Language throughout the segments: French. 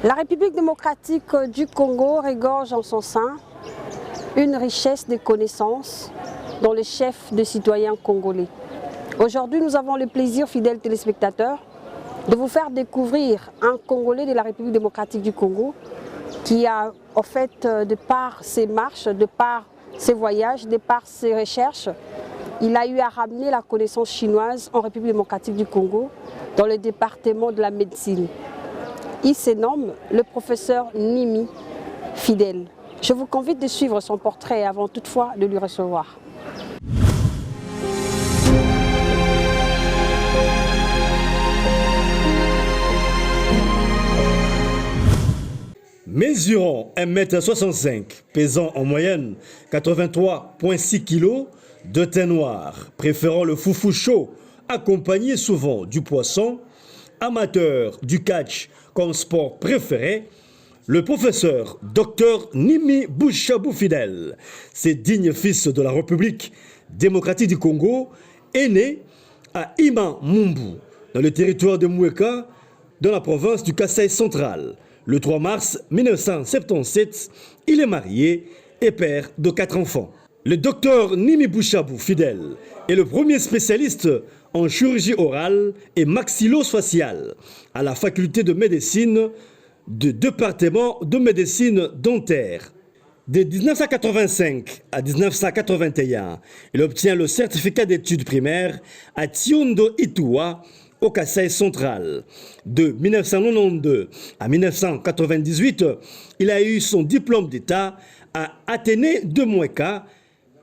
La République démocratique du Congo regorge en son sein une richesse de connaissances dans les chefs de citoyens congolais. Aujourd'hui, nous avons le plaisir, fidèles téléspectateurs, de vous faire découvrir un Congolais de la République démocratique du Congo qui a, en fait, de par ses marches, de par ses voyages, de par ses recherches, il a eu à ramener la connaissance chinoise en République démocratique du Congo dans le département de la médecine. Il se nomme le professeur Nimi Fidèle. Je vous convie de suivre son portrait avant toutefois de lui recevoir. Mesurant 1,65 m, pesant en moyenne 83,6 kg, de teint noir, préférant le foufou chaud, accompagné souvent du poisson, amateur du catch comme sport préféré, le professeur Dr Nimi Bouchabou Fidèle, ce digne fils de la République démocratique du Congo, est né à Ima Mumbu, dans le territoire de Moueka, dans la province du Kasaï central. Le 3 mars 1977, il est marié et père de 4 enfants. Le docteur Nimi Bouchabou Fidèle est le premier spécialiste en chirurgie orale et maxillofaciale à la faculté de médecine du département de médecine dentaire. De 1985 à 1981, il obtient le certificat d'études primaires à Tiondo Itoua, au Kasaï central. De 1992 à 1998, il a eu son diplôme d'État à Athénée de Moueka,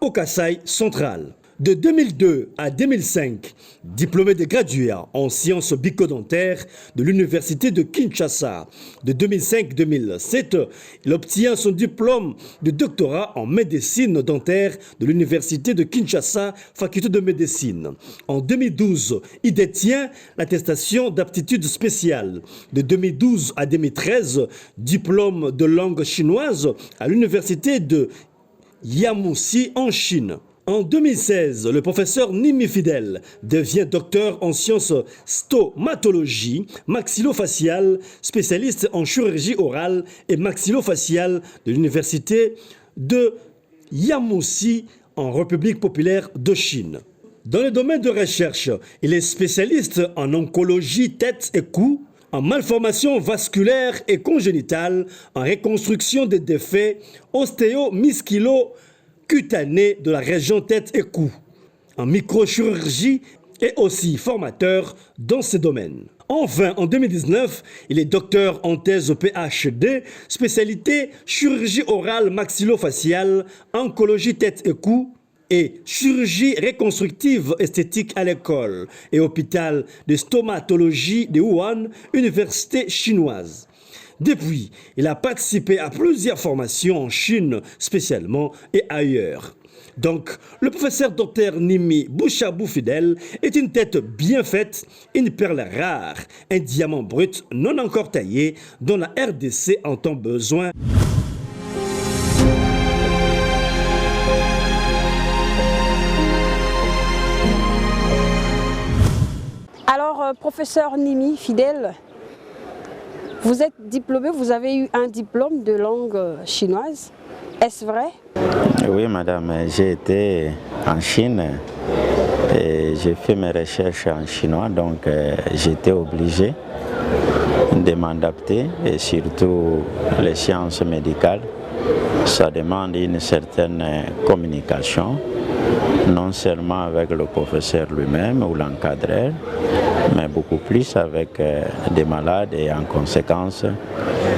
au Kasaï central. De 2002 à 2005, diplômé de gradué en sciences bucco-dentaires de l'université de Kinshasa. De 2005-2007, il obtient son diplôme de doctorat en médecine dentaire de l'université de Kinshasa, faculté de médecine. En 2012, il détient l'attestation d'aptitude spéciale. De 2012 à 2013, diplôme de langue chinoise à l'université de Yamoussi en Chine. En 2016, le professeur Nimi Fidèle devient docteur en sciences stomatologie maxillofaciale, spécialiste en chirurgie orale et maxillofaciale de l'université de Yamoussi en République populaire de Chine. Dans le domaine de recherche, il est spécialiste en oncologie tête et cou, en malformation vasculaire et congénitale, en reconstruction des défaits ostéo-musculo-cutanés de la région tête et cou, en microchirurgie et aussi formateur dans ces domaines. Enfin, en 2019, il est docteur en thèse PhD, spécialité chirurgie orale maxillofaciale, oncologie tête et cou, et chirurgie reconstructive esthétique à l'école et hôpital de stomatologie de Wuhan, université chinoise. Depuis, il a participé à plusieurs formations en Chine spécialement et ailleurs. Donc, le professeur Dr Nimi Bouchabou Fidèle est une tête bien faite, une perle rare, un diamant brut non encore taillé dont la RDC entend besoin. Alors, professeur Nimi Fidèle, vous êtes diplômé, vous avez eu un diplôme de langue chinoise, est-ce vrai? Oui, madame, j'ai été en Chine et j'ai fait mes recherches en chinois, donc j'étais obligé de m'adapter et surtout les sciences médicales, ça demande une certaine communication, non seulement avec le professeur lui-même ou l'encadreur, mais beaucoup plus avec des malades et en conséquence,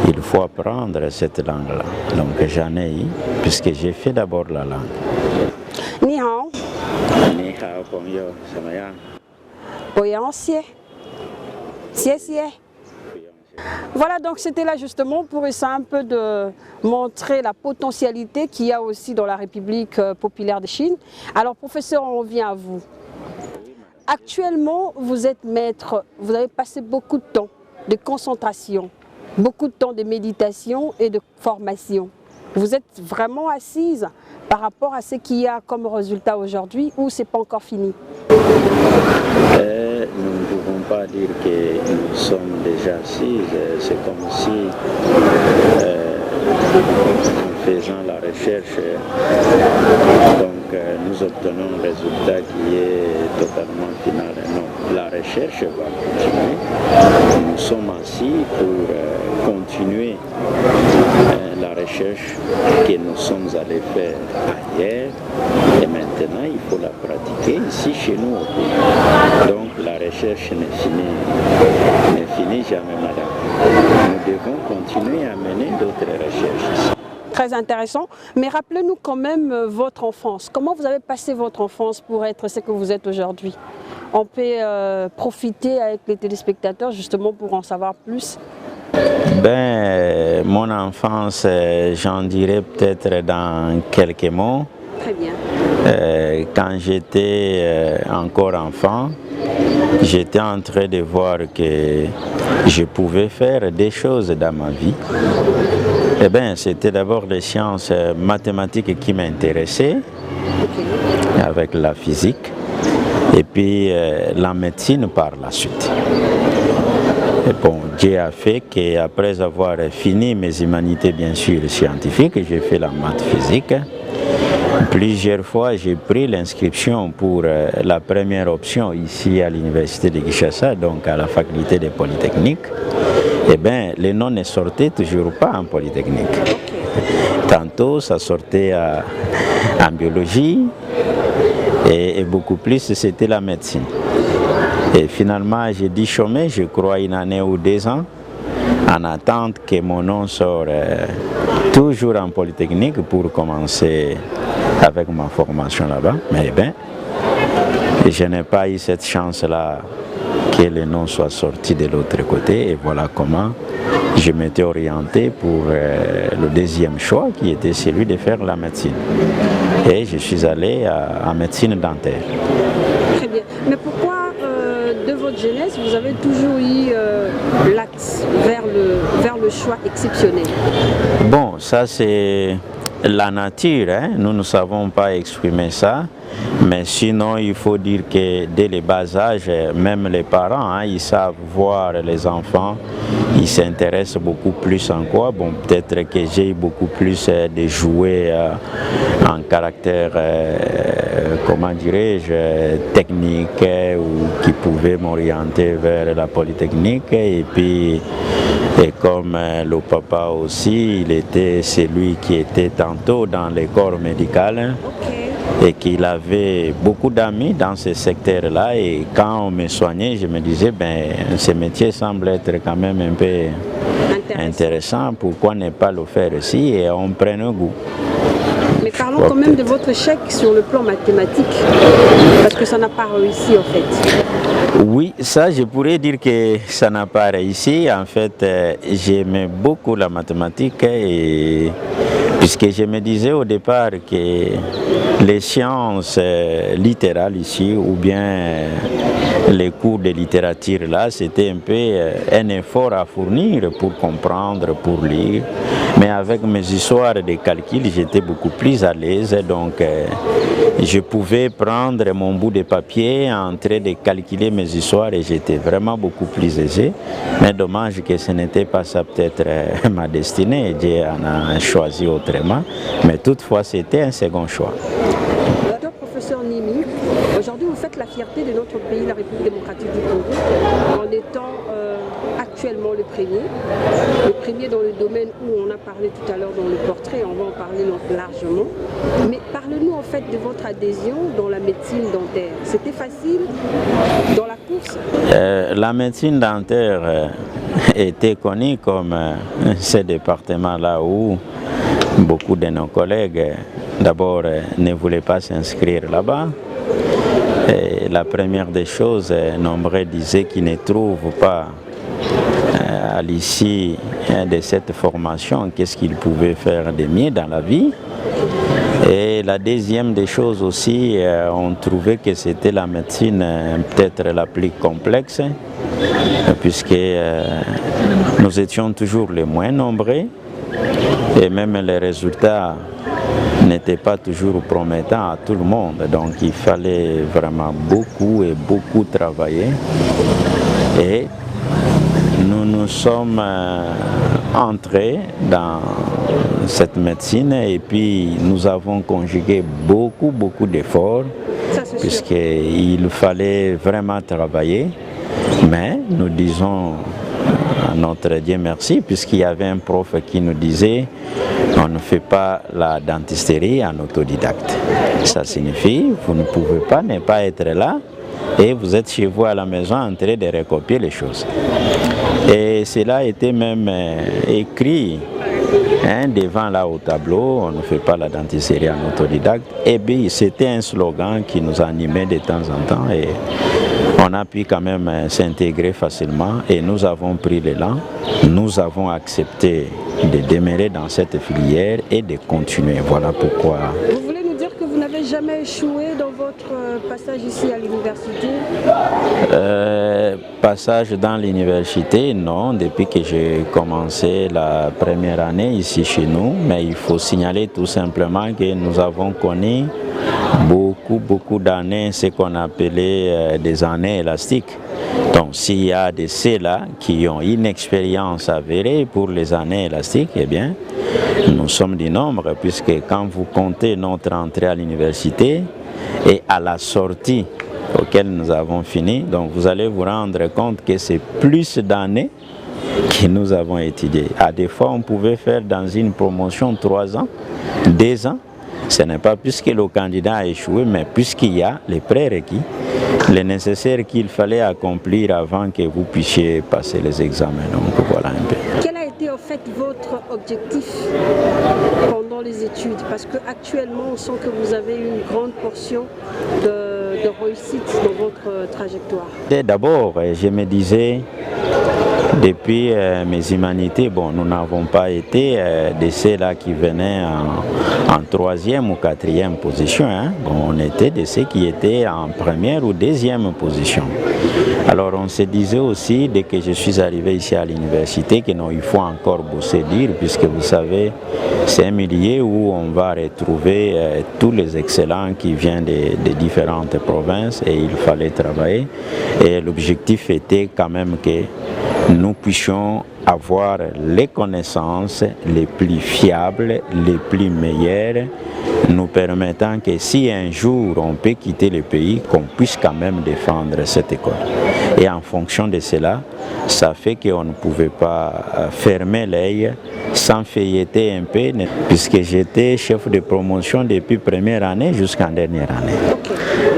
il faut apprendre cette langue-là. Donc j'en ai eu, puisque j'ai fait d'abord la langue. Ni hao. Ni hao, bonjour, ça va bien? Bonjour, xie. Xie xie. Voilà, donc c'était là justement pour essayer un peu de montrer la potentialité qu'il y a aussi dans la République populaire de Chine. Alors professeur, on revient à vous. Actuellement, vous êtes maître, vous avez passé beaucoup de temps de concentration, beaucoup de temps de méditation et de formation. Vous êtes vraiment assise par rapport à ce qu'il y a comme résultat aujourd'hui ou c'est pas encore fini? Nous ne pouvons pas dire que nous sommes déjà assises. C'est comme si, en faisant la recherche, nous obtenons un résultat qui est totalement final. Non, la recherche va continuer. Nous sommes assis pour continuer la recherche que nous sommes allés faire ailleurs. Et maintenant, il faut la pratiquer ici chez nous au pays. Donc la recherche ne finit jamais, madame. Nous devons continuer à mener d'autres recherches ici. Très intéressant, mais rappelez-nous quand même votre enfance. Comment vous avez passé votre enfance pour être ce que vous êtes aujourd'hui? On peut profiter avec les téléspectateurs justement pour en savoir plus. Mon enfance, j'en dirais peut-être dans quelques mots. Très bien. Quand j'étais encore enfant, j'étais en train de voir que je pouvais faire des choses dans ma vie. C'était d'abord les sciences mathématiques qui m'intéressaient, avec la physique, et puis la médecine par la suite. Et bon, Dieu a fait qu'après avoir fini mes humanités, bien sûr, scientifiques, j'ai fait la maths physique. Plusieurs fois, j'ai pris l'inscription pour la première option ici à l'université de Kinshasa, donc à la faculté de Polytechnique. Le nom ne sortait toujours pas en Polytechnique. Tantôt, ça sortait en biologie et beaucoup plus, c'était la médecine. Et finalement, j'ai dû chômer, je crois, 1 année ou 2 ans, en attente que mon nom sorte toujours en Polytechnique pour commencer avec ma formation là-bas. Mais je n'ai pas eu cette chance-là que le nom soit sorti de l'autre côté. Et voilà comment je m'étais orienté pour le deuxième choix qui était celui de faire la médecine. Et je suis allé en médecine dentaire. Très bien. Mais pourquoi de votre jeunesse, vous avez toujours eu l'axe vers le choix exceptionnel? Bon, ça c'est la nature, hein? Nous ne savons pas exprimer ça. Mais sinon, il faut dire que dès le bas âge, même les parents, ils savent voir les enfants, ils s'intéressent beaucoup plus en quoi. Bon, peut-être que j'ai eu beaucoup plus de jouets en caractère, comment dirais-je, technique, ou qui pouvaient m'orienter vers la Polytechnique. Et puis, et comme le papa aussi, il était celui qui était tantôt dans le corps médical. Et qu'il avait beaucoup d'amis dans ce secteur-là. Et quand on me soignait, je me disais, ce métier semble être quand même un peu intéressant. Pourquoi ne pas le faire ici? Et on prenne goût. Mais parlons quand même de votre échec sur le plan mathématique, parce que ça n'a pas réussi en fait. Oui, ça je pourrais dire que ça n'a pas réussi. En fait, j'aimais beaucoup la mathématique, puisque je me disais au départ que les sciences littérales ici, ou bien les cours de littérature là, c'était un peu un effort à fournir pour comprendre, pour lire. Mais avec mes histoires de calcul, j'étais beaucoup plus à l'aise, donc je pouvais prendre mon bout de papier en train de calculer mes histoires et j'étais vraiment beaucoup plus aisé. Mais dommage que ce n'était pas ça peut-être ma destinée, Dieu en a choisi autrement, mais toutefois c'était un second choix. Docteur professeur Nimi, aujourd'hui vous faites la fierté de notre pays, la République démocratique du Congo, en étant actuellement le premier dans le domaine où on a parlé tout à l'heure dans le portrait, on va en parler largement. Mais parlez-nous en fait de votre adhésion dans la médecine dentaire. C'était facile dans la course? La médecine dentaire était connue comme ce département-là où beaucoup de nos collègues d'abord ne voulaient pas s'inscrire là-bas. La première des choses, nombreux disaient qu'ils ne trouvent pas à l'issue de cette formation, qu'est-ce qu'il pouvait faire de mieux dans la vie. Et la deuxième des choses aussi, on trouvait que c'était la médecine peut-être la plus complexe, puisque nous étions toujours les moins nombreux et même les résultats n'étaient pas toujours promettants à tout le monde. Donc il fallait vraiment beaucoup travailler. Et nous sommes entrés dans cette médecine et puis nous avons conjugué beaucoup d'efforts puisqu'il fallait vraiment travailler. Mais nous disons à notre Dieu merci, puisqu'il y avait un prof qui nous disait on ne fait pas la dentisterie en autodidacte. Ça signifie vous ne pouvez pas ne pas être là et vous êtes chez vous à la maison en train de recopier les choses. Et cela était même écrit devant là au tableau, on ne fait pas la dentisterie en autodidacte. Et bien c'était un slogan qui nous animait de temps en temps et on a pu quand même s'intégrer facilement et nous avons pris l'élan, nous avons accepté de demeurer dans cette filière et de continuer. Voilà pourquoi. Vous voulez nous dire que vous n'avez jamais échoué dans votre passage ici à l'université? Passage dans l'université, non, depuis que j'ai commencé la première année ici chez nous, mais il faut signaler tout simplement que nous avons connu beaucoup d'années, ce qu'on appelait des années élastiques. Donc s'il y a de ceux-là qui ont une expérience avérée pour les années élastiques, eh bien, nous sommes du nombre, puisque quand vous comptez notre entrée à l'université et à la sortie auquel nous avons fini, donc vous allez vous rendre compte que c'est plus d'années que nous avons étudié. À des fois, on pouvait faire dans une promotion 3 ans, 2 ans. Ce n'est pas puisque le candidat a échoué, mais puisqu'il y a les prérequis, les nécessaires qu'il fallait accomplir avant que vous puissiez passer les examens. Donc voilà un peu. Quel a été en fait votre objectif pendant les études? Parce qu'actuellement, on sent que vous avez une grande portion de réussite dans votre trajectoire. D'abord, je me disais, depuis mes humanités, bon, nous n'avons pas été de ceux-là qui venaient en 3e ou 4e position. Hein. Bon, on était de ceux qui étaient en 1re ou 2e position. Alors on se disait aussi, dès que je suis arrivé ici à l'université, que non, il faut encore bosser dur, puisque vous savez, c'est un milieu où on va retrouver tous les excellents qui viennent de différentes provinces et il fallait travailler. Et l'objectif était quand même que nous puissions avoir les connaissances les plus fiables, les plus meilleures, nous permettant que si un jour on peut quitter le pays, qu'on puisse quand même défendre cette école. Et en fonction de cela, ça fait qu'on ne pouvait pas fermer l'œil sans feuilleter un peu, puisque j'étais chef de promotion depuis première année jusqu'en dernière année.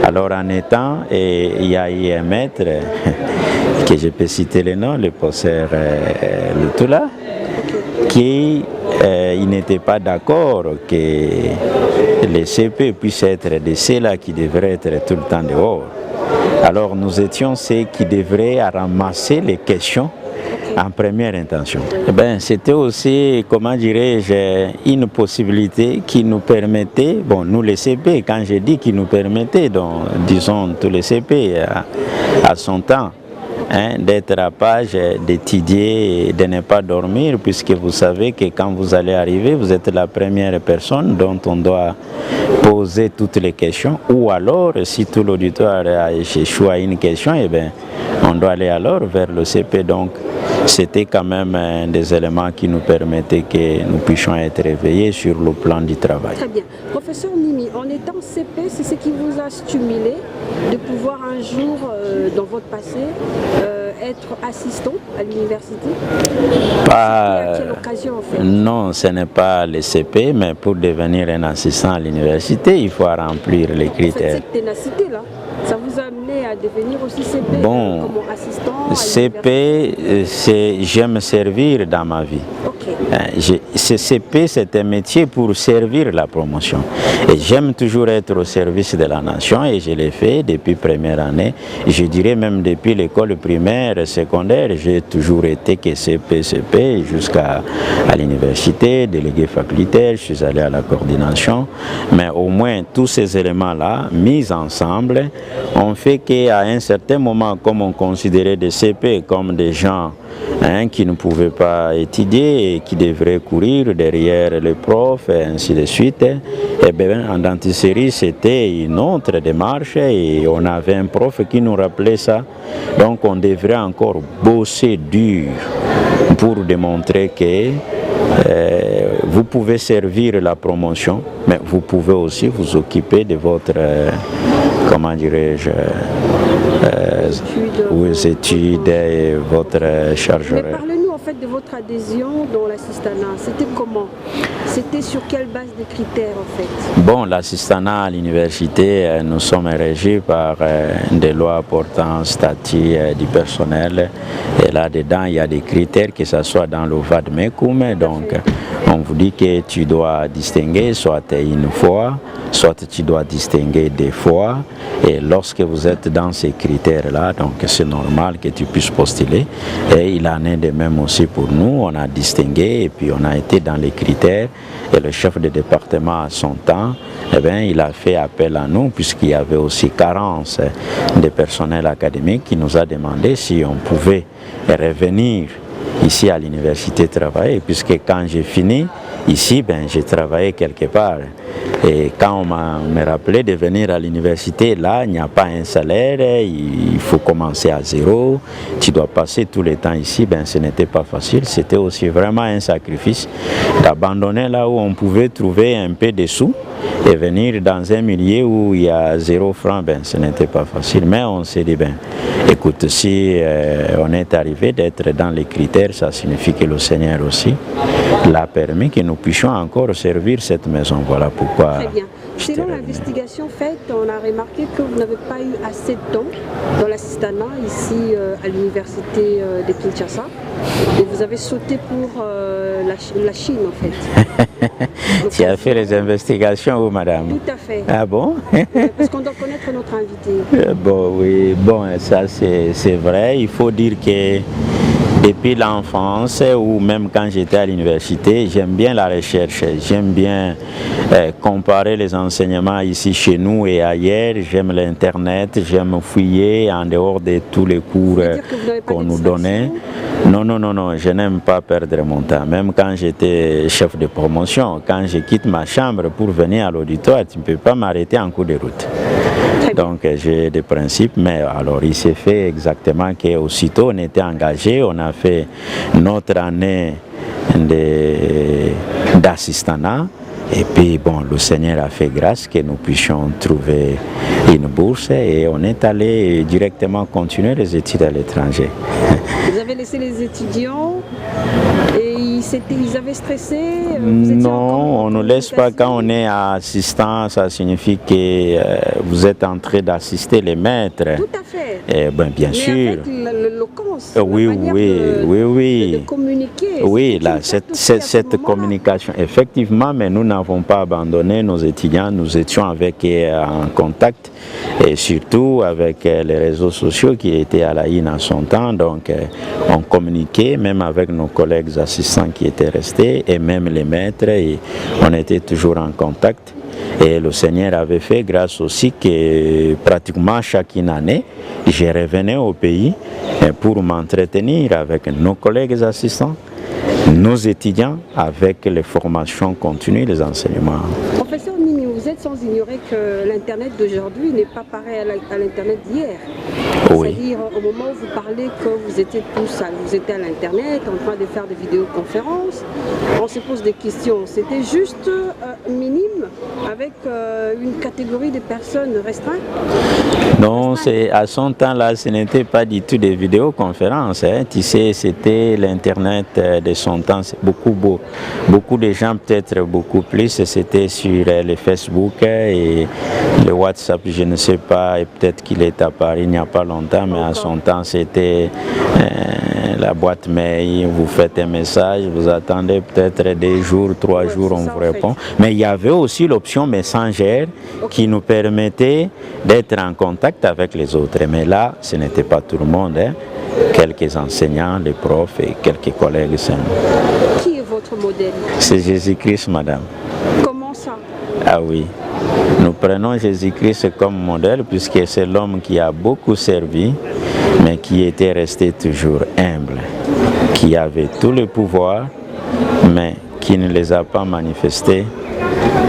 Alors en étant, il y a eu un maître, que je peux citer le nom, le professeur Lutula, qui il n'était pas d'accord que les CP puissent être de ceux-là qui devraient être tout le temps dehors. Alors nous étions ceux qui devraient ramasser les questions en première intention. C'était aussi, comment dirais-je, une possibilité qui nous permettait, bon, nous les CP, quand je dis qui nous permettait, donc, disons tous les CP à son temps, d'être à page, d'étudier et de ne pas dormir, puisque vous savez que quand vous allez arriver, vous êtes la première personne dont on doit poser toutes les questions, ou alors, si tout l'auditoire a échoué à une question, eh bien, on doit aller alors vers le CP. Donc, c'était quand même des éléments qui nous permettaient que nous puissions être éveillés sur le plan du travail. Très bien. Professeur Nimi, en étant CP, c'est ce qui vous a stimulé de pouvoir un jour, dans votre passé, être assistant à l'université? À quelle occasion en fait? Non, ce n'est pas le CP, mais pour devenir un assistant à l'université, il faut remplir les critères. Cette ténacité là, ça vous a amené à devenir aussi CP comme assistant à CP, c'est j'aime servir dans ma vie. Okay. CP, c'est un métier pour servir la promotion. Et j'aime toujours être au service de la nation et je l'ai fait depuis première année. Je dirais même depuis l'école primaire et secondaire, j'ai toujours été que CP jusqu'à l'université, délégué facultaire, je suis allé à la coordination. Mais au moins tous ces éléments-là, mis ensemble, ont fait qu'à un certain moment, comme on considérait des CP comme des gens qui ne pouvaient pas étudier et qui devraient courir derrière les profs et ainsi de suite, et bien, en dentisterie, c'était une autre démarche et on avait un prof qui nous rappelait ça. Donc on devrait encore bosser dur pour démontrer que vous pouvez servir la promotion, mais vous pouvez aussi vous occuper de votre, comment dirais-je, vos études et votre charge horaire. Mais parlez-nous en fait de votre adhésion dans l'assistanat. C'était comment? C'était sur quelle base de critères en fait? Bon, l'assistanat à l'université, nous sommes régis par des lois portant statut du personnel. Et là-dedans, il y a des critères, que ce soit dans le VAD-MECUM. Donc, on vous dit que tu dois distinguer soit une fois, soit tu dois distinguer des fois. Et lorsque vous êtes dans ces critères-là, donc c'est normal que tu puisses postuler. Et il en est de même aussi pour nous. On a distingué et puis on a été dans les critères. Et le chef de département, à son temps, eh bien, il a fait appel à nous puisqu'il y avait aussi carence de personnel académique qui nous a demandé si on pouvait revenir ici à l'université travailler, puisque quand j'ai fini ici, ben, j'ai travaillé quelque part. Et quand on me rappelé de venir à l'université, là, il n'y a pas un salaire, il faut commencer à zéro, tu dois passer tout le temps ici, ben, ce n'était pas facile. C'était aussi vraiment un sacrifice d'abandonner là où on pouvait trouver un peu de sous et venir dans un milieu où il y a 0 franc, ben, ce n'était pas facile. Mais on s'est dit, ben, écoute, si on est arrivé d'être dans les critères, ça signifie que le Seigneur aussi l'a permis que nous puissions encore servir cette maison. Voilà pourquoi. Très bien. Selon l'investigation faite, on a remarqué que vous n'avez pas eu assez de temps dans l'assistanat ici à l'université de Kinshasa. Et vous avez sauté pour la Chine en fait. Tu as fait les investigations où, madame? Tout à fait. Ah bon? Parce qu'on doit connaître notre invité. Bon, oui, bon, ça c'est vrai. Il faut dire que depuis l'enfance ou même quand j'étais à l'université, j'aime bien la recherche, j'aime bien comparer les enseignements ici chez nous et ailleurs, j'aime l'internet, j'aime fouiller en dehors de tous les cours qu'on nous donnait. Non, je n'aime pas perdre mon temps. Même quand j'étais chef de promotion, quand je quitte ma chambre pour venir à l'auditoire, tu ne peux pas m'arrêter en cours de route. Donc j'ai des principes, mais alors il s'est fait exactement qu'aussitôt on était engagé, on a fait notre année d'assistanat. Et puis bon, le Seigneur a fait grâce que nous puissions trouver une bourse et on est allé directement continuer les études à l'étranger. Vous avez laissé les étudiants et ils avaient stressé? Non, on ne laisse pas quand on est assistant, ça signifie que vous êtes en train d'assister les maîtres. Tout à fait. Et ben, bien mais sûr. Avec l'éloquence, oui, la manière oui. De communiquer. Oui, là, cette communication, effectivement, mais nous n'avons pas abandonné nos étudiants, nous étions avec eux en contact et surtout avec les réseaux sociaux qui étaient à la IN en son temps, donc on communiquait même avec nos collègues assistants qui étaient restés et même les maîtres et on était toujours en contact. Et le Seigneur avait fait grâce aussi que pratiquement chaque année, je revenais au pays pour m'entretenir avec nos collègues assistants, nos étudiants, avec les formations continues, les enseignements. Professeur Nimi, vous êtes sans ignorer que l'Internet d'aujourd'hui n'est pas pareil à l'Internet d'hier. Oui. C'est-à-dire, au moment où vous parlez que vous étiez à l'Internet en train de faire des vidéoconférences, on se pose des questions. C'était juste minime avec une catégorie de personnes restreintes? Non, à son temps-là, ce n'était pas du tout des vidéoconférences. Tu sais, c'était l'Internet de son temps. Beaucoup de gens, peut-être beaucoup plus, c'était sur les Facebook Facebook et le WhatsApp, je ne sais pas, et peut-être qu'il est apparu il n'y a pas longtemps, mais à son temps c'était la boîte mail, vous faites un message, vous attendez peut-être 2 jours, 3 jours, on vous répond. Mais il y avait aussi l'option messengère qui nous permettait d'être en contact avec les autres. Mais là, ce n'était pas tout le monde, hein. Quelques enseignants, les profs et quelques collègues seulement. Qui est votre modèle? C'est Jésus-Christ, madame. Comment ça? Ah oui, nous prenons Jésus-Christ comme modèle puisque c'est l'homme qui a beaucoup servi, mais qui était resté toujours humble, qui avait tous les pouvoirs, mais qui ne les a pas manifestés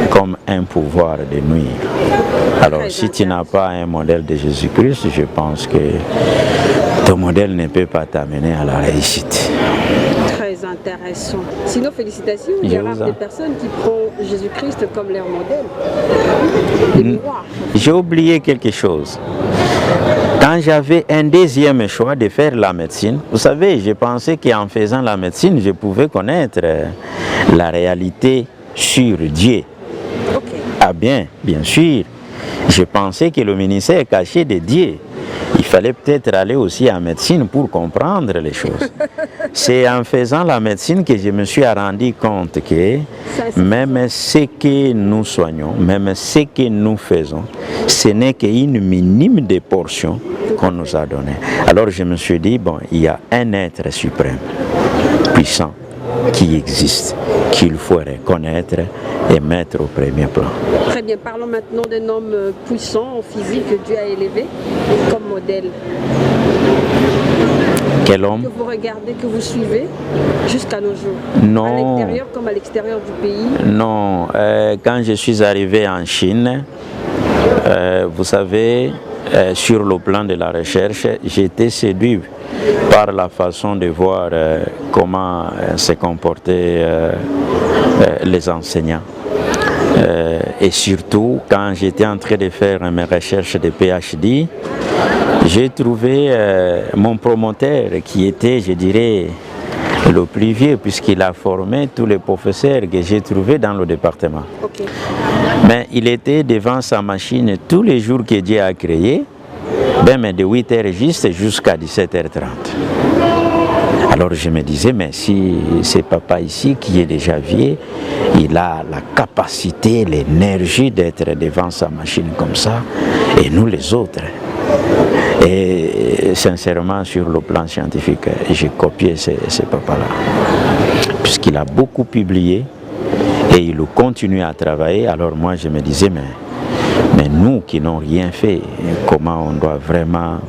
comme un pouvoir de nuire. Alors si tu n'as pas un modèle de Jésus-Christ, je pense que ton modèle ne peut pas t'amener à la réussite. Très intéressant. Sinon, félicitations, il y a des personnes qui prennent Jésus-Christ comme leur modèle. Des miroirs. J'ai oublié quelque chose. Quand j'avais un deuxième choix de faire la médecine, vous savez, je pensais qu'en faisant la médecine, je pouvais connaître la réalité sur Dieu. Okay. Ah bien sûr. Je pensais que le ministère cachait de Dieu. Il fallait peut-être aller aussi en médecine pour comprendre les choses. C'est en faisant la médecine que je me suis rendu compte que même ce que nous soignons, même ce que nous faisons, ce n'est qu'une minime des portions qu'on nous a données. Alors je me suis dit, bon, il y a un être suprême, puissant, qui existe, qu'il faut reconnaître et mettre au premier plan. Très bien, parlons maintenant d'un homme puissant en physique que Dieu a élevé comme modèle. Quel homme? Que vous regardez, que vous suivez jusqu'à nos jours. Non. À l'intérieur comme à l'extérieur du pays. Non, quand je suis arrivé en Chine, vous savez, sur le plan de la recherche, j'étais séduit par la façon de voir comment se comportaient les enseignants. Et surtout, quand j'étais en train de faire mes recherches de PhD, j'ai trouvé mon promoteur qui était, je dirais, le plus vieux, puisqu'il a formé tous les professeurs que j'ai trouvés dans le département. Okay. Mais il était devant sa machine tous les jours que Dieu a créé, mais de 8h juste jusqu'à 17h30. Alors je me disais, mais si c'est papa ici qui est déjà vieux, il a la capacité, l'énergie d'être devant sa machine comme ça, et nous les autres. Et sincèrement, sur le plan scientifique, j'ai copié ce papa-là, puisqu'il a beaucoup publié et il continue à travailler. Alors moi je me disais, mais nous qui n'ont rien fait, comment on doit vraiment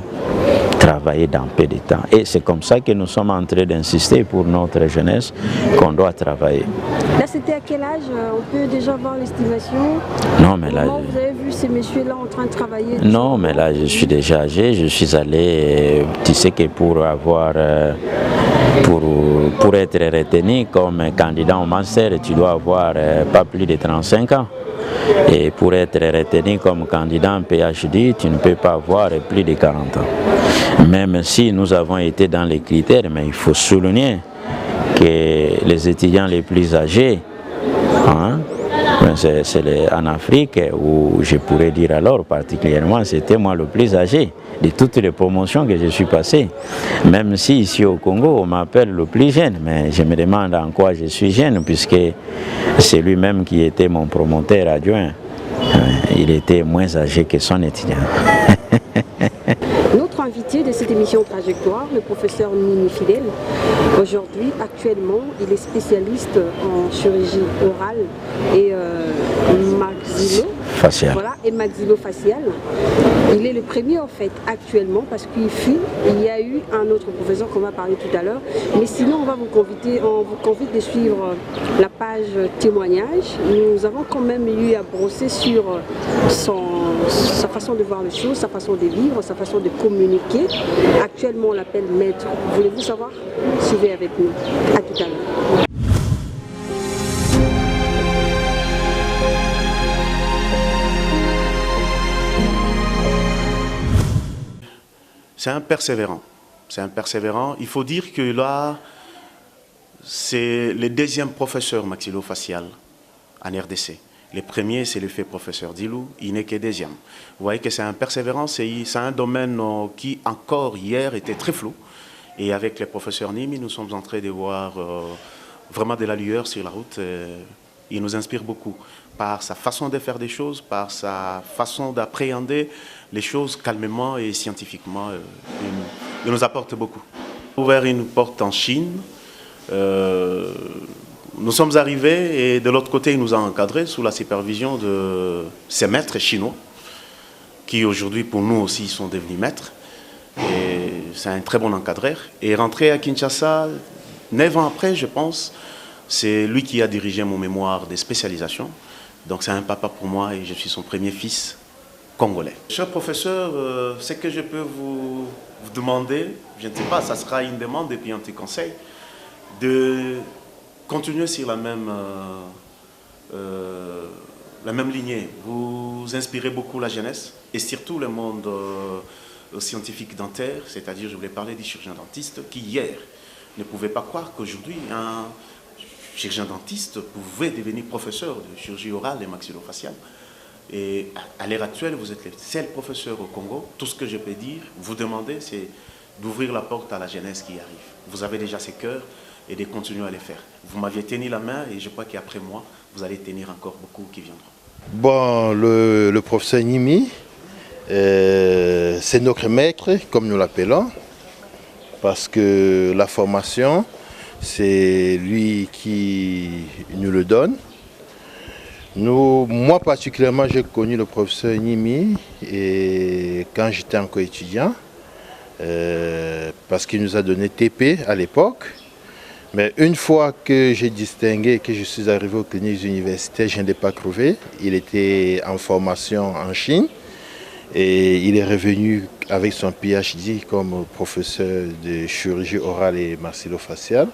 travailler dans peu de temps? Et c'est comme ça que nous sommes en train d'insister pour notre jeunesse qu'on doit travailler. Là, c'était à quel âge? On peut déjà voir l'estimation? Non, mais là... Vous avez vu ces messieurs-là en train de travailler? Non, mais là, je suis déjà âgé. Je suis allé... Tu sais que pour avoir... Pour être retenu comme candidat au master, tu dois avoir pas plus de 35 ans. Et pour être retenu comme candidat en PhD, tu ne peux pas avoir plus de 40 ans. Même si nous avons été dans les critères, mais il faut souligner que les étudiants les plus âgés, c'est en Afrique où je pourrais dire alors particulièrement, c'était moi le plus âgé de toutes les promotions que je suis passé. Même si ici au Congo, on m'appelle le plus jeune, mais je me demande en quoi je suis jeune, puisque c'est lui-même qui était mon promoteur adjoint. Il était moins âgé que son étudiant. Notre invité de cette émission Trajectoire, le professeur Nini Fidèle, aujourd'hui, actuellement, il est spécialiste en chirurgie orale et maxillo-faciale. Voilà, et maxillo-faciale. Il est le premier en fait actuellement parce qu'il y a eu un autre professeur qu'on va parler tout à l'heure. Mais sinon, on vous convie de suivre la page témoignage. Nous avons quand même eu à brosser sur sa façon de voir les choses, sa façon de vivre, sa façon de communiquer. Actuellement, on l'appelle maître. Voulez-vous savoir? Suivez avec nous. À tout à l'heure. C'est un persévérant. C'est un persévérant. Il faut dire que là, c'est le deuxième professeur maxillofacial en RDC. Les premiers, c'est l'effet professeur Dilou, il n'est que deuxième. Vous voyez que c'est un persévérant, c'est un domaine qui encore hier était très flou. Et avec les professeurs Nimi, nous sommes en train de voir vraiment de la lueur sur la route. Il nous inspire beaucoup par sa façon de faire des choses, par sa façon d'appréhender les choses calmement et scientifiquement. Il nous apporte beaucoup. Ouvert une porte en Chine. Nous sommes arrivés et de l'autre côté, il nous a encadrés sous la supervision de ces maîtres chinois qui aujourd'hui pour nous aussi sont devenus maîtres. Et c'est un très bon encadreur. Et rentré à Kinshasa, 9 ans après, je pense, c'est lui qui a dirigé mon mémoire de spécialisation. Donc c'est un papa pour moi et je suis son premier fils congolais. Cher professeur, ce que je peux vous demander, je ne sais pas, ça sera une demande et puis un petit conseil, de continuer sur la même lignée. Vous inspirez beaucoup la jeunesse et surtout le monde scientifique dentaire, c'est-à-dire je voulais parler des chirurgiens dentistes qui hier ne pouvaient pas croire qu'aujourd'hui un chirurgien dentiste pouvait devenir professeur de chirurgie orale et maxillofaciale. Et à l'heure actuelle, vous êtes le seul professeur au Congo. Tout ce que je peux dire, vous demander, c'est d'ouvrir la porte à la jeunesse qui arrive. Vous avez déjà ces cœurs et de continuer à les faire. Vous m'aviez tenu la main et je crois qu'après moi, vous allez tenir encore beaucoup qui viendront. Bon, le professeur Nimi, c'est notre maître, comme nous l'appelons, parce que la formation, c'est lui qui nous le donne. Moi particulièrement, j'ai connu le professeur Nimi et quand j'étais encore étudiant, parce qu'il nous a donné TP à l'époque. Mais une fois que j'ai distingué que je suis arrivé aux cliniques universitaires, je ne l'ai pas trouvé. Il était en formation en Chine et il est revenu avec son PhD comme professeur de chirurgie orale et maxillofaciale.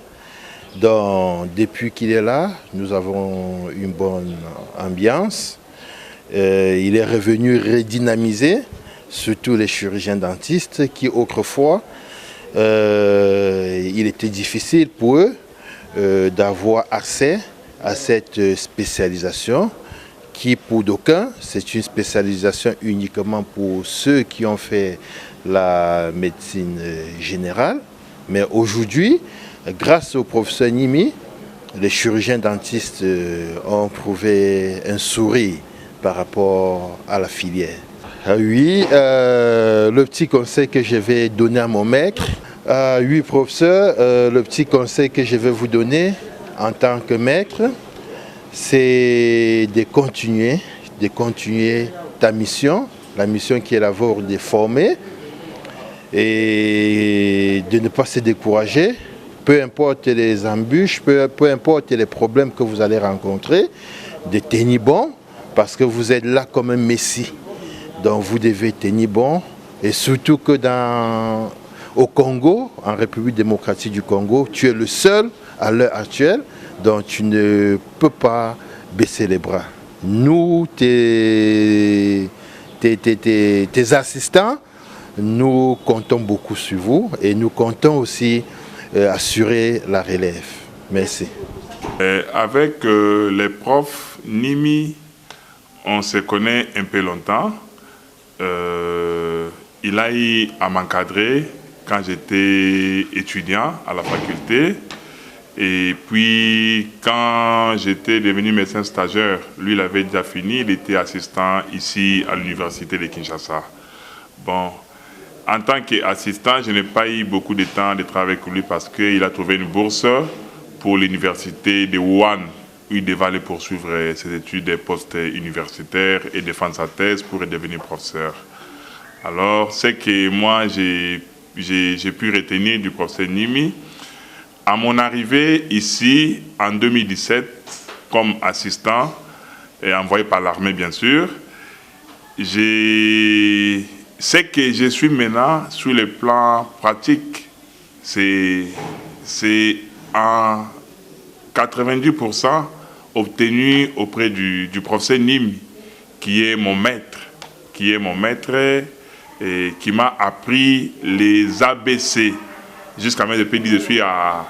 Donc, depuis qu'il est là, nous avons une bonne ambiance. Il est revenu redynamiser, surtout les chirurgiens dentistes qui autrefois, il était difficile pour eux d'avoir accès à cette spécialisation qui, pour d'aucuns, c'est une spécialisation uniquement pour ceux qui ont fait la médecine générale. Mais aujourd'hui, grâce au professeur Nimi, les chirurgiens dentistes ont trouvé un sourire par rapport à la filière. Oui, le petit conseil que je vais donner à mon maître, oui professeur, le petit conseil que je vais vous donner en tant que maître, c'est de continuer ta mission, la mission qui est la vôtre de former et de ne pas se décourager, peu importe les embûches, peu importe les problèmes que vous allez rencontrer, de tenir bon parce que vous êtes là comme un messie. Donc vous devez tenir bon et surtout que au Congo, en République démocratique du Congo, tu es le seul à l'heure actuelle, donc tu ne peux pas baisser les bras. Nous, tes assistants, nous comptons beaucoup sur vous et nous comptons aussi assurer la relève. Merci. Avec les profs Nimi, on se connaît un peu longtemps. Il a eu à m'encadrer quand j'étais étudiant à la faculté. Et puis, quand j'étais devenu médecin stagiaire, lui, il avait déjà fini, il était assistant ici à l'université de Kinshasa. Bon, en tant qu'assistant, je n'ai pas eu beaucoup de temps de travailler avec lui parce qu'il a trouvé une bourse pour l'université de Wuhan, où il devait aller poursuivre ses études post-universitaires et défendre sa thèse pour devenir professeur. Alors, ce que moi, j'ai pu retenir du professeur Nimi, à mon arrivée ici, en 2017, comme assistant, et envoyé par l'armée bien sûr, ce que je suis maintenant sur le plan pratique, c'est en 90% obtenu auprès du professeur Nimi, qui est mon maître et qui m'a appris les ABC. Jusqu'à maintenant, je peux dire que je suis à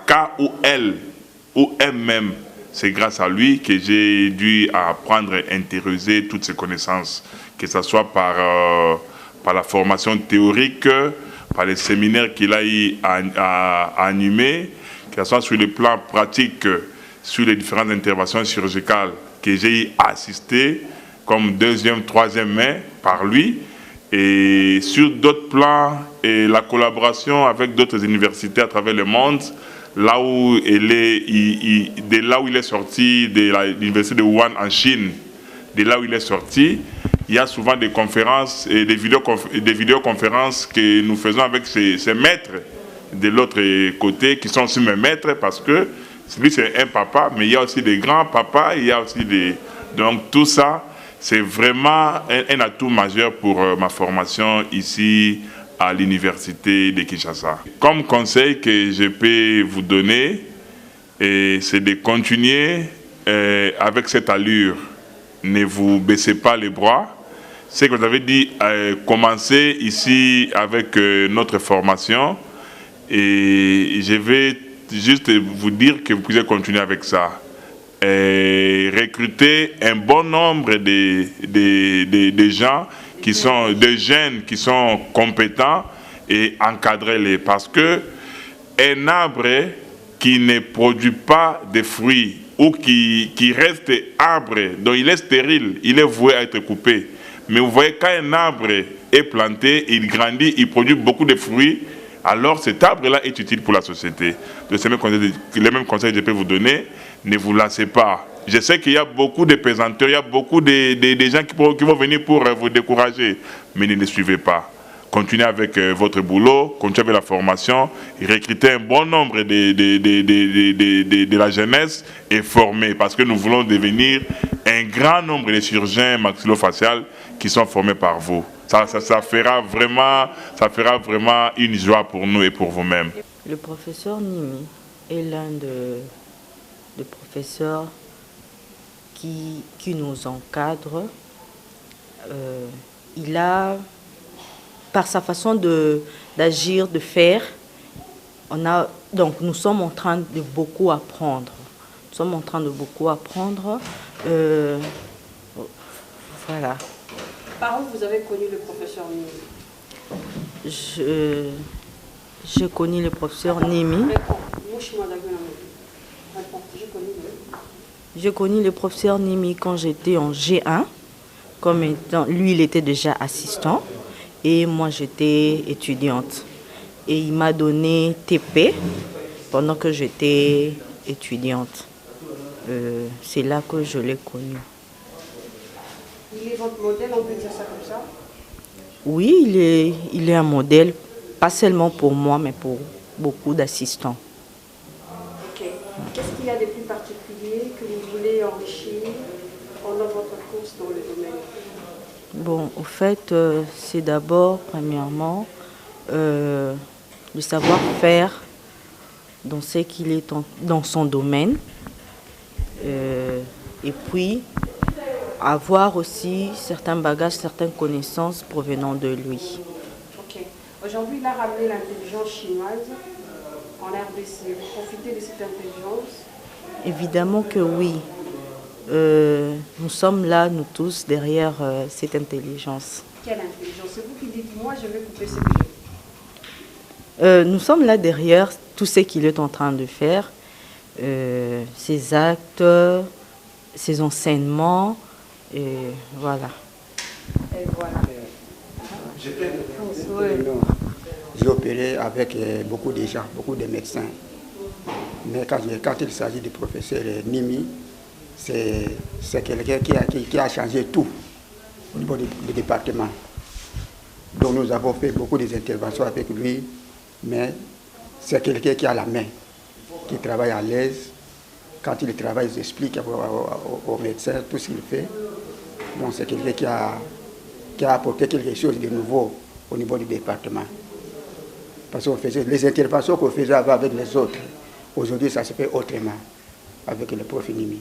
K ou L, ou M même, c'est grâce à lui que j'ai dû apprendre à intérioriser toutes ces connaissances, que ce soit par la formation théorique, par les séminaires qu'il a eu à animer, que ce soit sur le plan pratique, sur les différentes interventions chirurgicales que j'ai assisté comme deuxième, troisième main par lui, et sur d'autres plans, et la collaboration avec d'autres universités à travers le monde, là où de là où il est sorti, de l'université de Wuhan en Chine, de là où il est sorti, il y a souvent des conférences et des vidéoconférences que nous faisons avec ces maîtres de l'autre côté, qui sont aussi mes maîtres, parce que lui c'est un papa, mais il y a aussi des grands papas, il y a aussi des... Donc tout ça, c'est vraiment un atout majeur pour ma formation ici à l'université de Kinshasa. Comme conseil que je peux vous donner, c'est de continuer avec cette allure. Ne vous baissez pas les bras. C'est que vous avez dit, commencez ici avec notre formation. Et je vais juste vous dire que vous pouvez continuer avec ça. Recruter un bon nombre de gens qui sont des jeunes qui sont compétents et encadrez-les, parce que un arbre qui ne produit pas de fruits ou qui reste arbre, donc il est stérile, il est voué à être coupé. Mais vous voyez, quand un arbre est planté, il grandit, il produit beaucoup de fruits, alors cet arbre-là est utile pour la société. Donc, les mêmes conseils que je peux vous donner, ne vous lassez pas. Je sais qu'il y a beaucoup de pesanteurs, il y a beaucoup de gens qui vont venir pour vous décourager, mais ne les suivez pas. Continuez avec votre boulot, continuez avec la formation, recrutez un bon nombre de la jeunesse et formez, parce que nous voulons devenir un grand nombre de chirurgiens maxillofaciaux qui sont formés par vous. Ça fera vraiment une joie pour nous et pour vous-même. Le professeur Nimi est l'un des professeurs qui nous encadre. Il a, par sa façon d'agir, de faire, donc nous sommes en train de beaucoup apprendre. Nous sommes en train de beaucoup apprendre. Voilà. Par où vous avez connu le professeur Nimi? J'ai connu le professeur Nimi. J'ai connu le professeur Nimi quand j'étais en G1. Comme étant, lui, il était déjà assistant et moi, j'étais étudiante. Et il m'a donné TP pendant que j'étais étudiante. C'est là que je l'ai connu. Il est votre modèle, on peut dire ça comme ça? Oui, il est un modèle, pas seulement pour moi, mais pour beaucoup d'assistants. Ok. Qu'est-ce qu'il y a de plus particulier que vous voulez enrichir pendant votre course dans le domaine? Bon, au fait, c'est d'abord, premièrement, le savoir-faire dans ce qu'il est dans son domaine. Et puis, avoir aussi certains bagages, certaines connaissances provenant de lui. Ok. Aujourd'hui, il a ramené l'intelligence chinoise en RDC. Vous profitez de cette intelligence? Évidemment que oui. Nous sommes là, nous tous, derrière cette intelligence. Quelle intelligence? C'est vous qui dites, moi, je vais couper ce que nous sommes là derrière tout ce qu'il est en train de faire, ses actes, ses enseignements. Et voilà. Et voilà. J'ai opéré avec beaucoup de gens, beaucoup de médecins. Mais quand il s'agit du professeur Nimi, c'est quelqu'un qui a changé tout au niveau du département. Donc nous avons fait beaucoup d'interventions avec lui, mais c'est quelqu'un qui a la main, qui travaille à l'aise. Quand il travaille, il explique aux médecins tout ce qu'il fait. Donc c'est quelqu'un qui a apporté quelque chose de nouveau au niveau du département. Parce qu'on faisait les interventions qu'on faisait avant avec les autres. Aujourd'hui, ça se fait autrement avec le prof Nimi.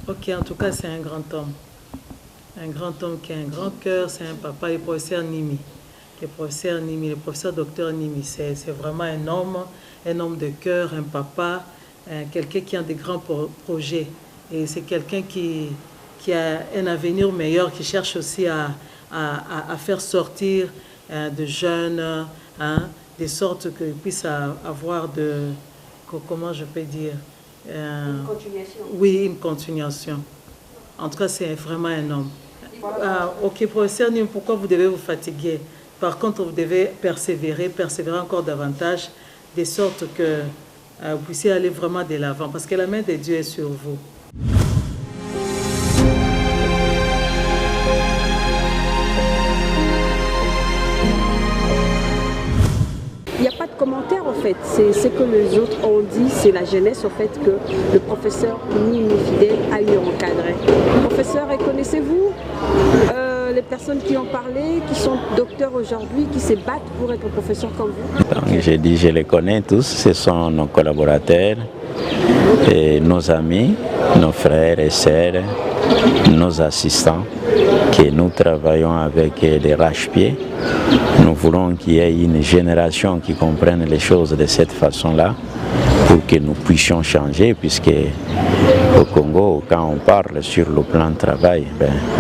Ok, en tout cas, c'est un grand homme. Un grand homme qui a un grand cœur, c'est un papa, le professeur Nimi. Le professeur Nimi, le professeur docteur Nimi, c'est vraiment un homme de cœur, un papa quelqu'un qui a des grands projets. Et c'est quelqu'un qui a un avenir meilleur, qui cherche aussi à faire sortir de jeunes, de sorte qu'ils puissent avoir comment je peux dire, une continuation. Oui, une continuation. En tout cas, c'est vraiment un homme. Ok, professeur Nim, pourquoi vous devez vous fatiguer? Par contre, vous devez persévérer encore davantage, de sorte que vous puissiez aller vraiment de l'avant, parce que la main de Dieu est sur vous. Il n'y a pas de commentaire en fait, c'est ce que les autres ont dit, c'est la jeunesse en fait que le professeur Nimi Fidèle a eu encadré. Professeur, connaissez-vous les personnes qui ont parlé, qui sont docteurs aujourd'hui, qui se battent pour être professeurs comme vous? Donc, j'ai dit, je les connais tous, ce sont nos collaborateurs, et nos amis, nos frères et sœurs, nos assistants, que nous travaillons avec des rache-pieds. Nous voulons qu'il y ait une génération qui comprenne les choses de cette façon-là pour que nous puissions changer, puisque au Congo, quand on parle sur le plan de travail,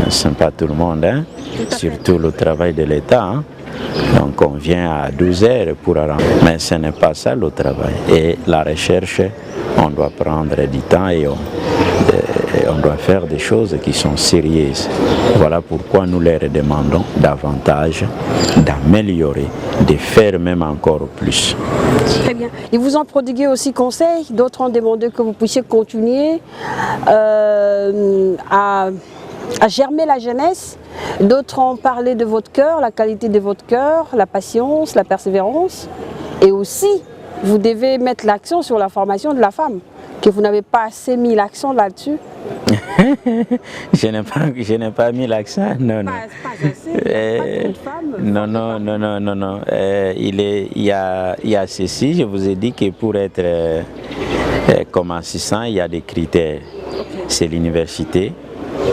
ce n'est pas tout le monde, surtout le travail de l'État. Donc on vient à 12 heures pour arranger. Mais ce n'est pas ça le travail. Et la recherche, on doit prendre du temps et on doit faire des choses qui sont sérieuses. Voilà pourquoi nous leur demandons davantage d'améliorer, de faire même encore plus. Très bien. Ils vous ont prodigué aussi conseil, d'autres ont demandé que vous puissiez continuer à germer la jeunesse. D'autres ont parlé de votre cœur, la qualité de votre cœur, la patience, la persévérance. Et aussi, vous devez mettre l'accent sur la formation de la femme, que vous n'avez pas assez mis l'accent là-dessus. Je n'ai pas mis l'accent, non. Pas assez, pas de femmes. Non. Il y a ceci, je vous ai dit que pour être comme assistant, il y a des critères. Okay. C'est l'université.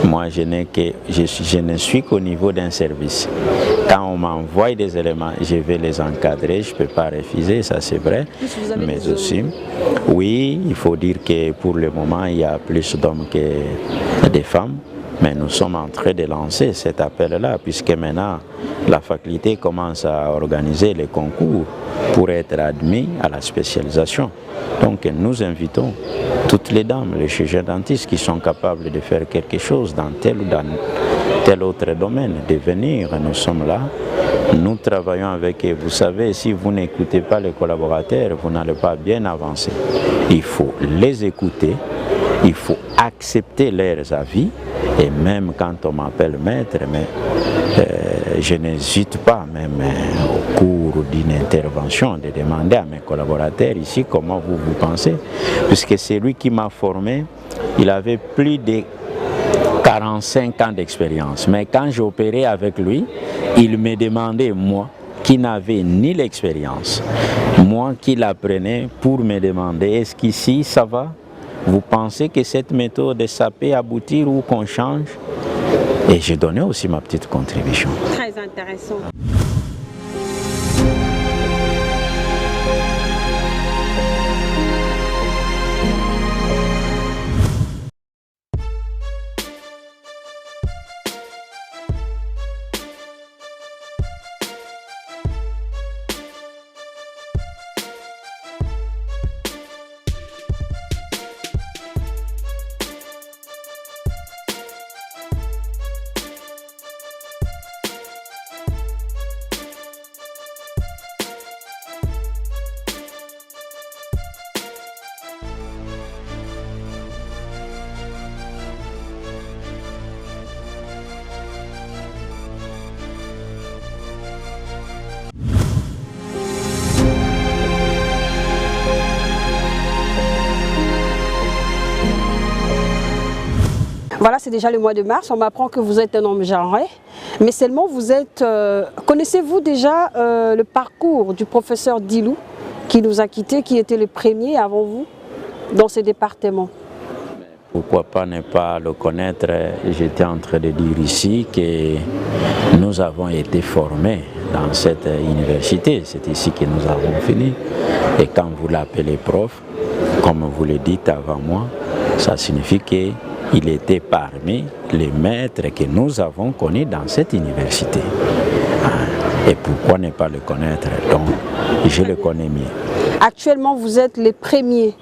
Moi, je ne suis qu'au niveau d'un service. Quand on m'envoie des éléments, je vais les encadrer, je ne peux pas refuser, ça c'est vrai. Mais aussi, oui, il faut dire que pour le moment, il y a plus d'hommes que de femmes. Mais nous sommes en train de lancer cet appel-là, puisque maintenant, la faculté commence à organiser les concours pour être admis à la spécialisation. Donc nous invitons toutes les dames, les chirurgiens dentistes qui sont capables de faire quelque chose dans tel ou dans tel autre domaine, de venir. Nous sommes là, nous travaillons avec eux. Vous savez, si vous n'écoutez pas les collaborateurs, vous n'allez pas bien avancer. Il faut les écouter, il faut accepter leurs avis, et même quand on m'appelle maître, je n'hésite pas, même au cours d'une intervention, de demander à mes collaborateurs ici comment vous pensez, puisque c'est lui qui m'a formé, il avait plus de 45 ans d'expérience, mais quand j'opérais avec lui, il me demandait, moi, qui n'avais ni l'expérience, moi qui l'apprenais, pour me demander, est-ce qu'ici ça va? Vous pensez que cette méthode, ça peut aboutir ou qu'on change? Et j'ai donné aussi ma petite contribution. Très intéressant. Voilà, c'est déjà le mois de mars, on m'apprend que vous êtes un homme genré, mais seulement vous êtes... Connaissez-vous déjà le parcours du professeur Dilou, qui nous a quittés, qui était le premier avant vous dans ce département? Pourquoi pas ne pas le connaître? J'étais en train de dire ici que nous avons été formés dans cette université, c'est ici que nous avons fini. Et quand vous l'appelez prof, comme vous le dites avant moi, ça signifie qu'il était parmi les maîtres que nous avons connus dans cette université. Et pourquoi ne pas le connaître? Donc, je le connais mieux. Actuellement, vous êtes les premiers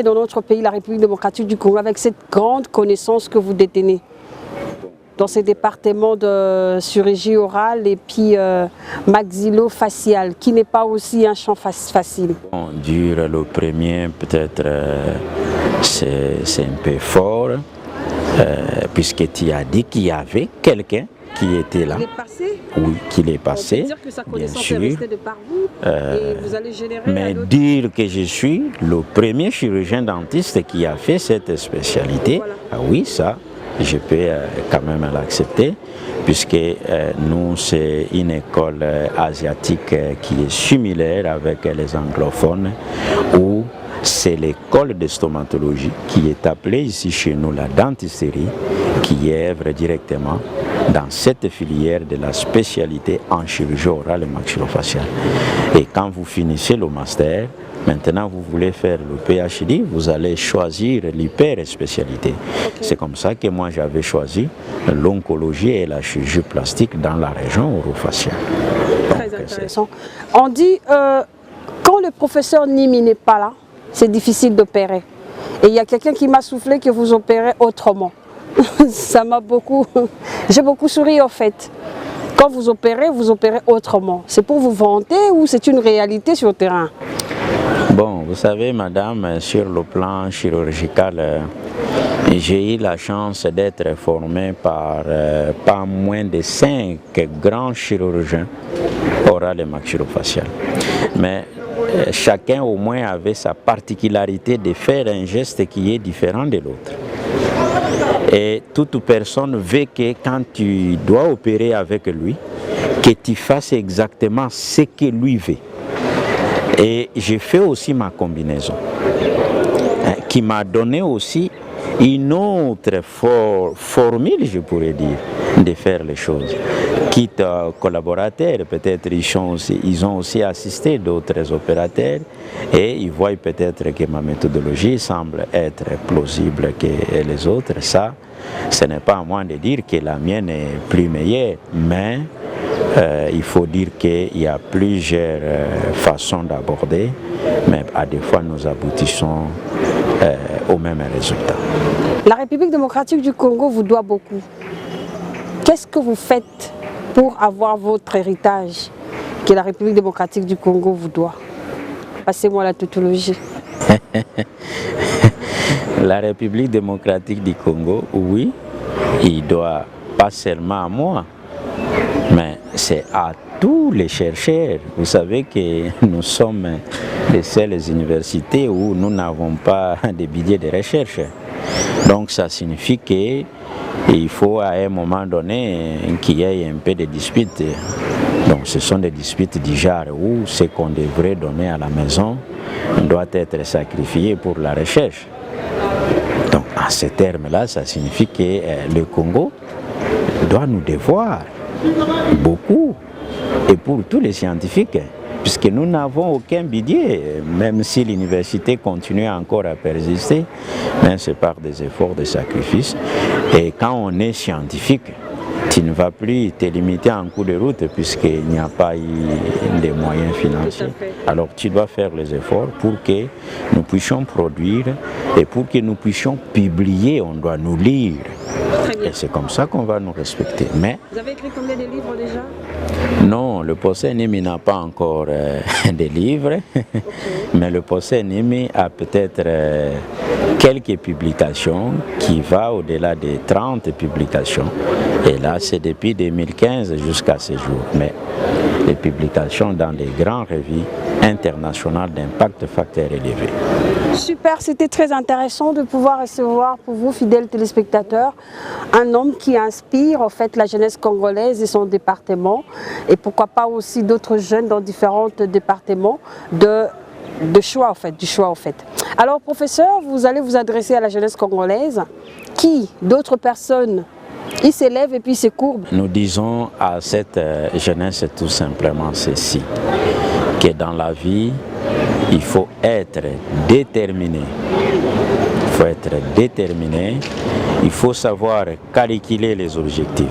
dans notre pays, la République démocratique du Congo, avec cette grande connaissance que vous détenez dans ces départements de chirurgie orale et puis maxillo-faciale, qui n'est pas aussi un champ facile. Bon, dire le premier, peut-être, c'est un peu fort, puisque tu as dit qu'il y avait quelqu'un qui était là. Il est passé? Oui, qu'il est passé. On peut dire que sa connaissance bien sûr. est restée de par vous et vous allez générer mais dire que je suis le premier chirurgien dentiste qui a fait cette spécialité, voilà. Ah oui, ça, je peux quand même l'accepter, puisque nous, c'est une école asiatique qui est similaire avec les anglophones, où c'est l'école de stomatologie qui est appelée ici chez nous la dentisterie, qui œuvre directement dans cette filière de la spécialité en chirurgie orale et maxillofaciale. Et quand vous finissez le master, maintenant vous voulez faire le PhD, vous allez choisir l'hyper-spécialité. Okay. C'est comme ça que moi j'avais choisi l'oncologie et la chirurgie plastique dans la région orofaciale. Très intéressant. On dit, quand le professeur Nimi n'est pas là, c'est difficile d'opérer. Et il y a quelqu'un qui m'a soufflé que vous opérez autrement. Ça m'a beaucoup... J'ai beaucoup souri en fait. Quand vous opérez autrement. C'est pour vous vanter ou c'est une réalité sur le terrain? Bon, vous savez, madame, sur le plan chirurgical, j'ai eu la chance d'être formé par pas moins de 5 grands chirurgiens oral et maxillofacial. Mais chacun au moins avait sa particularité de faire un geste qui est différent de l'autre. Et toute personne veut que quand tu dois opérer avec lui, que tu fasses exactement ce que lui veut. Et j'ai fait aussi ma combinaison, qui m'a donné aussi une autre formule, je pourrais dire, de faire les choses. Quitte collaborateurs, peut-être ils ont aussi assisté d'autres opérateurs et ils voient peut-être que ma méthodologie semble être plausible que les autres. Ça, ce n'est pas à moi de dire que la mienne est plus meilleure, mais il faut dire qu'il y a plusieurs façons d'aborder, mais à des fois nous aboutissons au même résultat. La République démocratique du Congo vous doit beaucoup. Qu'est-ce que vous faites pour avoir votre héritage que la République démocratique du Congo vous doit? Passez-moi la tautologie. La République démocratique du Congo, oui, il doit pas seulement à moi, mais c'est à tous les chercheurs. Vous savez que nous sommes les seules universités où nous n'avons pas de billets de recherche. Donc ça signifie qu'il faut à un moment donné qu'il y ait un peu de disputes. Donc ce sont des disputes du genre où ce qu'on devrait donner à la maison doit être sacrifié pour la recherche. Donc en ces termes-là, ça signifie que le Congo doit nous devoir beaucoup, et pour tous les scientifiques, puisque nous n'avons aucun budget, même si l'université continue encore à persister, mais c'est par des efforts de sacrifice. Et quand on est scientifique, tu ne vas plus te limiter en cours de route puisqu'il n'y a pas eu de moyens financiers. Alors tu dois faire les efforts pour que nous puissions produire et pour que nous puissions publier, on doit nous lire. Et c'est comme ça qu'on va nous respecter. Mais, vous avez écrit combien de livres déjà? Non, le Possé Nimi n'a pas encore de livres, okay. Mais le Possé Nimi a peut-être quelques publications qui vont au-delà de 30 publications. Et là, c'est depuis 2015 jusqu'à ce jour. Mais les publications dans des grandes revues internationales d'impact facteur élevé. Super, c'était très intéressant de pouvoir recevoir pour vous, fidèles téléspectateurs, un homme qui inspire en fait la jeunesse congolaise et son département, et pourquoi pas aussi d'autres jeunes dans différents départements du choix en fait. Alors professeur, vous allez vous adresser à la jeunesse congolaise, qui, d'autres personnes, ils s'élèvent et puis se courbent. Nous disons à cette jeunesse tout simplement ceci, que dans la vie, il faut être déterminé. Il faut être déterminé. Il faut savoir calculer les objectifs.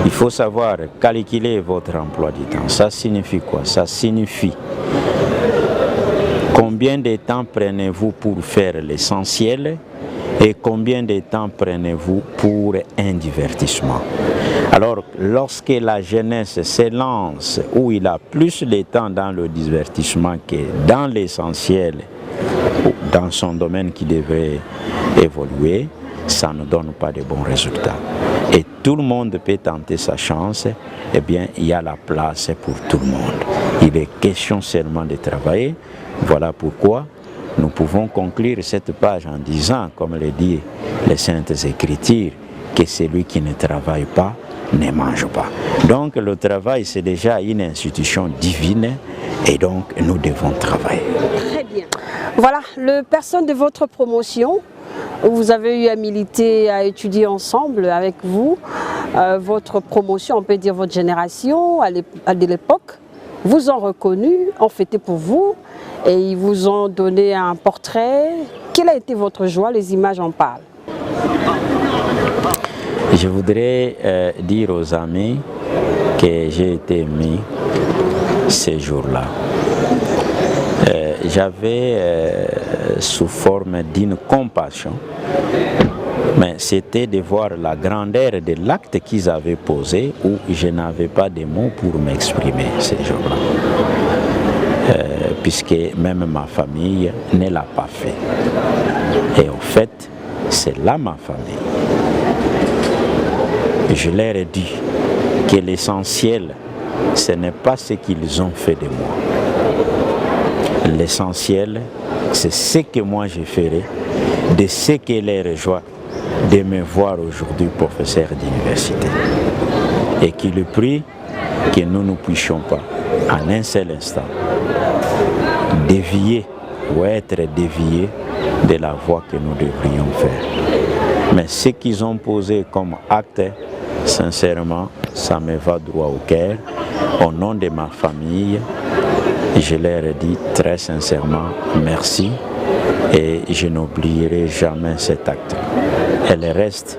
Il faut savoir calculer votre emploi du temps. Ça signifie quoi? Ça signifie combien de temps prenez-vous pour faire l'essentiel et combien de temps prenez-vous pour un divertissement. Alors, lorsque la jeunesse s'élance où il a plus de temps dans le divertissement que dans l'essentiel, dans son domaine qui devrait évoluer, ça ne donne pas de bons résultats. Et tout le monde peut tenter sa chance, eh bien, il y a la place pour tout le monde. Il est question seulement de travailler. Voilà pourquoi nous pouvons conclure cette page en disant, comme le dit les Saintes Écritures, que celui qui ne travaille pas ne mange pas. Donc le travail, c'est déjà une institution divine et donc nous devons travailler. Très bien. Voilà, le personne de votre promotion, vous avez eu à militer, à étudier ensemble avec vous, votre promotion, on peut dire votre génération à l'époque, vous ont reconnu, ont fêté pour vous et ils vous ont donné un portrait. Quelle a été votre joie? Les images en parlent. Je voudrais dire aux amis que j'ai été mis ces jours-là. J'avais sous forme d'une compassion, mais c'était de voir la grandeur de l'acte qu'ils avaient posé où je n'avais pas de mots pour m'exprimer ces jours-là. Puisque même ma famille ne l'a pas fait. Et en fait, c'est là ma famille. Je leur ai dit que l'essentiel, ce n'est pas ce qu'ils ont fait de moi. L'essentiel, c'est ce que moi je ferai, de ce que leur joie de me voir aujourd'hui professeur d'université. Et qu'il prie que nous ne puissions pas, en un seul instant, dévier ou être déviés de la voie que nous devrions faire. Mais ce qu'ils ont posé comme acte, sincèrement, ça me va droit au cœur. Au nom de ma famille, je leur ai dit très sincèrement merci et je n'oublierai jamais cet acte. Elle reste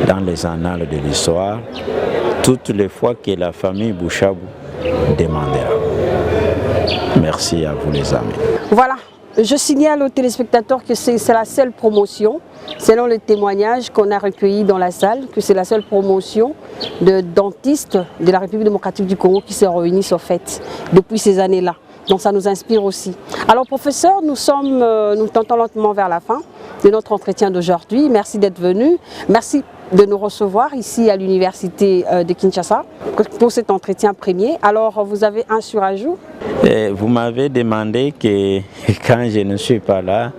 dans les annales de l'histoire toutes les fois que la famille Bouchabou demandera. Merci à vous les amis. Voilà, je signale aux téléspectateurs que c'est la seule promotion, selon les témoignages qu'on a recueillis dans la salle, que c'est la seule promotion de dentistes de la République démocratique du Congo qui se réunissent au fait depuis ces années-là. Donc ça nous inspire aussi. Alors professeur, nous tentons lentement vers la fin de notre entretien d'aujourd'hui. Merci d'être venu. Merci de nous recevoir ici à l'université de Kinshasa pour cet entretien premier. Alors vous avez un surajout? Vous m'avez demandé que quand je ne suis pas là,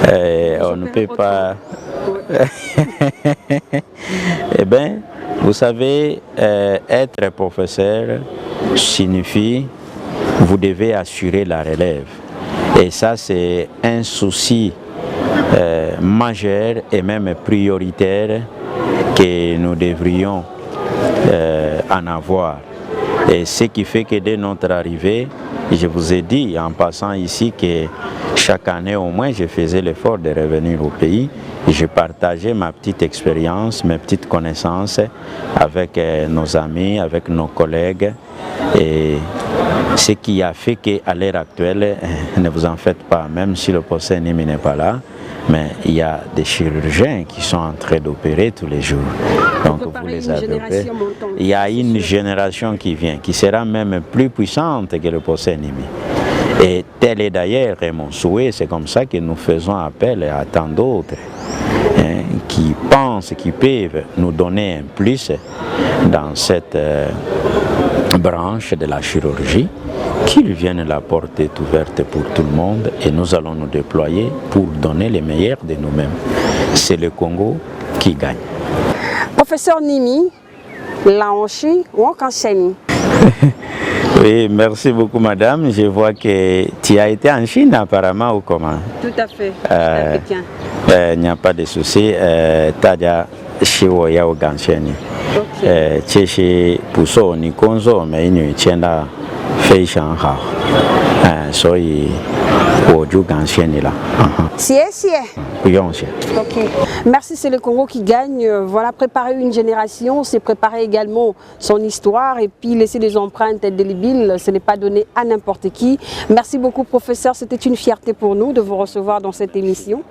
on ne peut pas... Eh bien, vous savez, être professeur signifie vous devez assurer la relève. Et ça, c'est un souci majeur et même prioritaire que nous devrions en avoir. Et ce qui fait que dès notre arrivée, je vous ai dit en passant ici que chaque année au moins, je faisais l'effort de revenir au pays. Je partageais ma petite expérience, mes petites connaissances avec nos amis, avec nos collègues. Et ce qui a fait qu'à l'heure actuelle, ne vous en faites pas, même si le professeur Nimi n'est pas là, mais il y a des chirurgiens qui sont en train d'opérer tous les jours. Donc vous les avez opérés. Il y a une génération qui vient, qui sera même plus puissante que le professeur Nimi. Et tel est d'ailleurs mon souhait, c'est comme ça que nous faisons appel à tant d'autres qui pensent qu'ils peuvent nous donner un plus dans cette branche de la chirurgie, qu'ils viennent, la porte est ouverte pour tout le monde et nous allons nous déployer pour donner le meilleur de nous-mêmes. C'est le Congo qui gagne. Professeur Nimi, Laonchi ou Okanseni. Oui, merci beaucoup madame. Je vois que tu as été en Chine apparemment ou comment? Tout à fait, il n'y a pas de souci. Tadia Shiwoya Okanseni. Cheshi Puso Nikonzo, mais il y a 非常好，所以我就感谢你了。不用谢。Ok. Merci, c'est le Congo qui gagne. Voilà, préparer une génération, c'est préparer également son histoire et puis laisser des empreintes indélébiles, ce n'est pas donné à n'importe qui. Merci beaucoup, professeur. C'était une fierté pour nous de vous recevoir dans cette émission.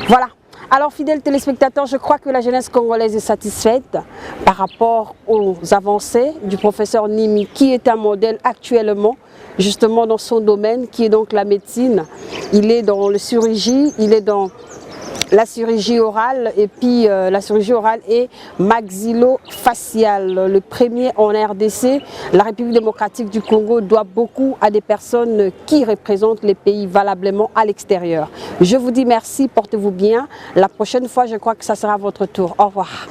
Voilà. Alors, fidèles téléspectateurs, je crois que la jeunesse congolaise est satisfaite par rapport aux avancées du professeur Nimi, qui est un modèle actuellement, justement dans son domaine, qui est donc la médecine. Il est dans le chirurgie, il est dans la chirurgie orale et puis la chirurgie orale et maxillofaciale. Le premier en RDC, la République démocratique du Congo doit beaucoup à des personnes qui représentent les pays valablement à l'extérieur. Je vous dis merci, portez-vous bien. La prochaine fois, je crois que ça sera votre tour. Au revoir.